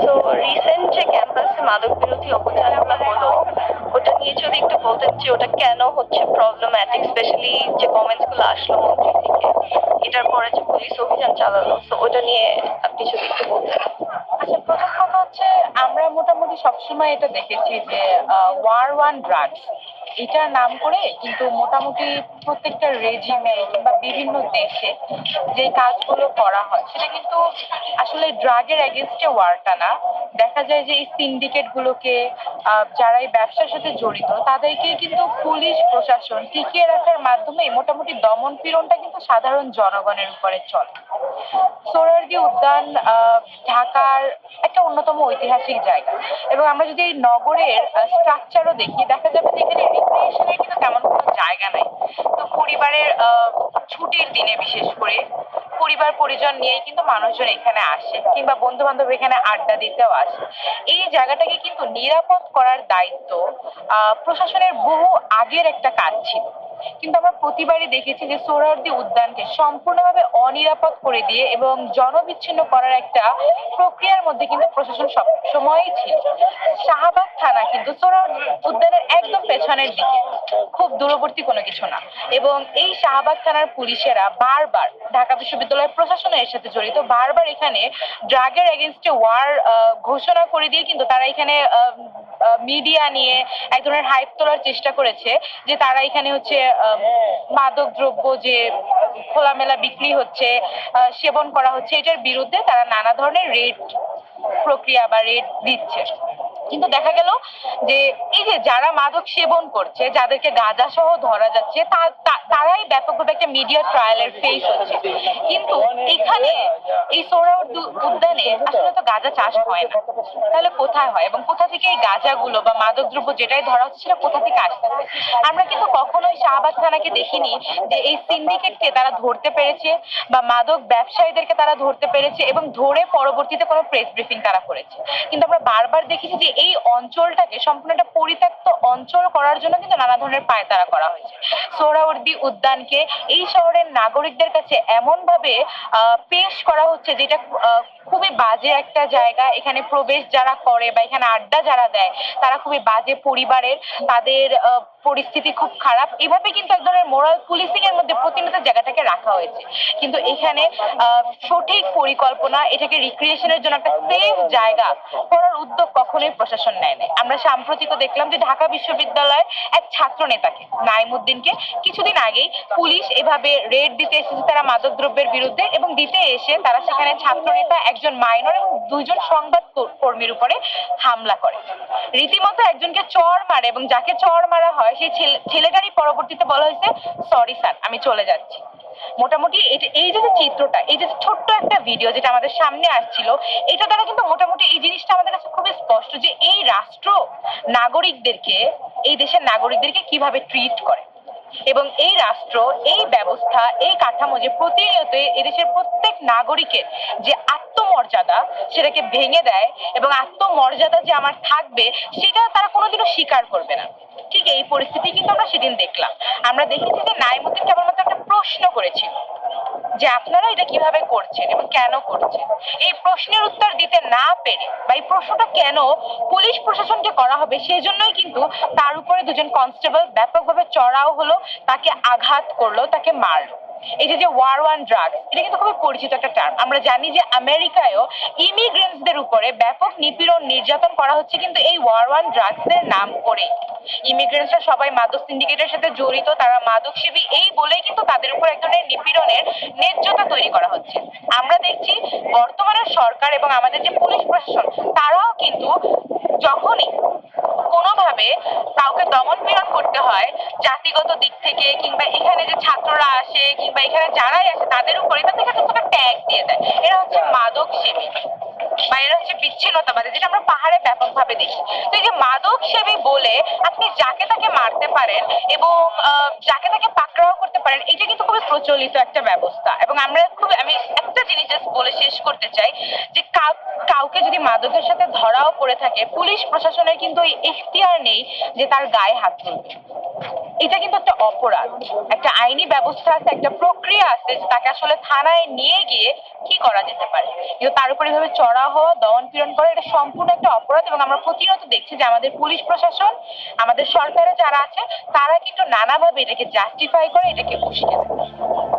তো রিসেন্ট যে ক্যাম্পাসে মাদক বিরোধী অভিযানগুলো হলো, ওটা নিয়ে যদি একটু বলতেন যে ওটা কেন হচ্ছে প্রবলেম্যাটিক, স্পেশালি যে কমেন্টস গুলো আসলো মন্ত্রী থেকে, এটার পরে যে পুলিশ অভিযান চালালো, তো ওটা নিয়ে আপনি যদি একটু বলতেন। আচ্ছা, প্রথম কথা হচ্ছে আমরা মোটামুটি সবসময় এটা দেখেছি যে ওয়ার ওয়ান ড্রাগস এটার নাম করে কিন্তু মোটামুটি প্রত্যেকটা রেজিমে কিংবা বিভিন্ন দেশে যে কাজগুলো করা হয় সেটা কিন্তু আসলে ড্রাগের এগেনস্টে ওয়ারটা না। দেখা যায় যে এই সিন্ডিকেট গুলোকে যারা এই ব্যবসার সাথে জড়িত তাদেরকে কিন্তু পুলিশ প্রশাসন টিকিয়ে রাখার মাধ্যমে মোটামুটি দমন পীড়নটা কিন্তু সাধারণ জনগণের উপরে চলে। সোহরাওয়ার্দী উদ্যান ঢাকার একটা অন্যতম ঐতিহাসিক জায়গা, এবং আমরা যদি এই নগরের স্ট্রাকচারও দেখি দেখা যাবে যে এখানে রিক্রিয়েশনের কিন্তু তেমন কোনো জায়গা নাই। তো পরিবারের ছুটির দিনে বিশেষ করে পরিবার পরিজন নিয়েই কিন্তু মানুষজন এখানে আসে, কিংবা বন্ধু বান্ধব এখানে আড্ডা দিতেও আসে। এই জায়গাটাকে কিন্তু নিরাপদ করার দায়িত্ব প্রশাসনের বহু আগের একটা কাজ ছিল, কিন্তু আমরা প্রতিবারই দেখেছি যে সোহরাওয়ার্দী উদ্যানকে সম্পূর্ণভাবে অনিরাপদ করে দিয়ে এবং জনবিচ্ছিন্ন করার একটা প্রক্রিয়ার মধ্যে কিন্তু প্রশাসন সব সময়ই ছিল। শাহবাগ থানা কিন্তু সোহরাওয়ার্দী উদ্যানের একদম পেছনের দিকে, খুব দূরবর্তী কোনো কিছু না। এবং এই শাহবাগ থানার পুলিশেরা বারবার ঢাকা বিশ্ববিদ্যালয়ের প্রশাসনের এর সাথে জড়িত, বারবার এখানে ড্রাগের এগেনস্টে ওয়ার ঘোষণা করে দিয়ে কিন্তু তারা এখানে মিডিয়া নিয়ে এক ধরনের হাইপ তোলার চেষ্টা করেছে যে তারা এখানে হচ্ছে মাদক দ্রব্য যে খোলামেলা বিক্রি হচ্ছে, সেবন করা হচ্ছে, এটার বিরুদ্ধে তারা নানা ধরনের রেড প্রক্রিয়া বা রেড দিচ্ছে। কিন্তু দেখা গেল যে এই যে যারা মাদক সেবন করছে, যাদেরকে গাঁজা সহ ধরা যাচ্ছে, তারাই ব্যাপকভাবে একটা মিডিয়া ট্রায়ালের ফেস হচ্ছে। কিন্তু এখানে এই সোহরাওয়ার্দী উদ্যানে আসলে তো গাঁজা চাষ হয় না, তাহলে কোথায় হয় এবং কোথা থেকে এই গাঁজাগুলো বা মাদক দ্রব্য যেটাই ধরা হচ্ছে সেটা কোথা থেকে আসতেছে? আমরা কিন্তু কখনোই শাহবাগ থানাকে দেখিনি যে এই সিন্ডিকেটকে তারা ধরতে পেরেছে বা মাদক ব্যবসায়ীদেরকে তারা ধরতে পেরেছে এবং ধরে পরবর্তীতে কোনো প্রেস ব্রিফিং তারা করেছে। কিন্তু আমরা বারবার দেখেছি যে এই অঞ্চলটাকে সম্পূর্ণ একটা পরিত্যক্ত অঞ্চল করার জন্য কিন্তু নানা ধরনের পায়তারা করা হয়েছে। সোহরাওয়ার্দী উদ্যানকে এই শহরের নাগরিকদের কাছে এমন ভাবে পেশ করা হচ্ছে যেটা খুবই বাজে একটা জায়গা। এখানে প্রবেশ যারা করে বা এখানে আড্ডা যারা দেয় তারা খুবই বাজে পরিবারের, তাদের পরিস্থিতি খুব খারাপ। এভাবে কিন্তু এক ধরনের মোরাল পুলিশিং এর মধ্যে প্রতিনিয়ত জায়গাটাকে রাখা হয়েছে। কিন্তু এখানে সঠিক পরিকল্পনা, এটাকে রিক্রিয়েশনের জন্য একটা সেফ জায়গা করার উদ্যোগ কখনোই প্রশাসন নেয় নাই। আমরা সাম্প্রতিকও দেখলাম যে ঢাকা বিশ্ববিদ্যালয়ের এক ছাত্র নেতাকে নাইমুদ্দিনকে কিছুদিন আগেই পুলিশ এভাবে রেড দিতে এসেছে তারা মাদক দ্রব্যের বিরুদ্ধে, এবং দিতে এসে তারা সেখানে ছাত্র নেতা, একজন মাইনর এবং দুইজন সংবাদ কর্মীর উপরে হামলা করে, রীতিমতো একজনকে চড় মারে, এবং যাকে চড় মারা হয় সেই ছেলেটারই পরবর্তীতে বলা হয়েছে সরি স্যার আমি চলে যাচ্ছি। মোটামুটি এই যে চিত্রটা, এই যে ছোট্ট একটা ভিডিও যেটা আমাদের সামনে আসছিল, এটা দ্বারা কিন্তু মোটামুটি এই জিনিসটা আমাদের কাছে খুবই স্পষ্ট যে এই রাষ্ট্র নাগরিকদেরকে, এই দেশের নাগরিকদেরকে কিভাবে ট্রিট করে, এবং এই রাষ্ট্র, এই ব্যবস্থা, এই কাঠামো যে প্রতিনিয়ত এদেশের প্রত্যেক নাগরিকের যে আত্মমর্যাদা সেটাকে ভেঙে দেয়, এবং আত্মমর্যাদা যে আমার থাকবে সেটা তারা কোনোদিনও স্বীকার করবে না। ঠিক এই পরিস্থিতি কিন্তু আমরা সেদিন দেখলাম। আমরা দেখেছি যে নাইমুদ্দিন কেবলমাত্র একটা প্রশ্ন করেছিল যে আপনারা এটা কিভাবে করছেন এবং কেন করছেন। এই প্রশ্নের উত্তর দিতে না পেরে বা এই প্রশ্নটা কেন পুলিশ প্রশাসনকে করা হবে সেজন্যই কিন্তু তার উপরে দুজন কনস্টেবল ব্যাপকভাবে চড়াও হলো, তাকে আঘাত করলো, তাকে মারলো। এই যে ওয়ার ওয়ান ড্রাগস, এটা কিন্তু খুবই পরিচিত একটা টার্ম। আমরা জানি যে আমেরিকায়ও ইমিগ্রেন্টসদের উপরে ব্যাপক নিপীড়ন নির্যাতন করা হচ্ছে কিন্তু এই ওয়ার ওয়ান ড্রাগস এর নাম করে। ইমিগ্রেন্টসরা সবাই মাদক সিন্ডিকেটের সাথে জড়িত, তারা মাদক সেবী, এই বলেই কিন্তু তাদের উপর এক ধরনের নিপীড়নের ন্যায্যতা তৈরি করা হচ্ছে। আমরা দেখছি বর্তমানের সরকার এবং আমাদের যে পুলিশ প্রশাসন, তারাও কিন্তু যখনই কোনোভাবে কাউকে দমন পীড়ন করতে হয় জাতিগত দিক থেকে, কিংবা এখানে যে ছাত্ররা আসে কিংবা এখানে যারাই আসে তাদের উপরে তাদের কাছে একটা ট্যাগ দিয়ে দেয়, এরা হচ্ছে মাদক সেবী বা এরা হচ্ছে বিচ্ছিন্নতাবাদী, যেটা আমরা পাহাড়ে ব্যাপকভাবে দেখি। তো এই যে মাদক সেবী বলে আপনি যাকে তাকে মারতে পারেন এবং যাকে তাকে পাকড়াও করতে পারেন, এটা কিন্তু খুবই প্রচলিত একটা ব্যবস্থা। এবং আমি একটা জিনিস জাস্ট বলে শেষ করতে চাই যে কাউকে যদি মাদকের সাথে ধরাও পড়ে থাকে, পুলিশ প্রশাসনের কিন্তু এই এখতিয়ার নেই যে তার গায়ে হাত তুলবে। এটা কিন্তু একটা অপরাধ, একটা আইনি ব্যবস্থা আছে, একটা প্রক্রিয়া আছে যে তাকে আসলে থানায় নিয়ে গিয়ে কি করা যেতে পারে। কিন্তু তার উপর এভাবে চড়া হওয়া, দমন পীড়ন করা, এটা সম্পূর্ণ একটা অপরাধ। এবং আমরা প্রতিনিয়ত দেখছি যে আমাদের পুলিশ প্রশাসন, আমাদের সরকারে যারা আছে, তারা কিন্তু নানাভাবে এটাকে জাস্টিফাই করে, এটাকে উস্কে দেয়।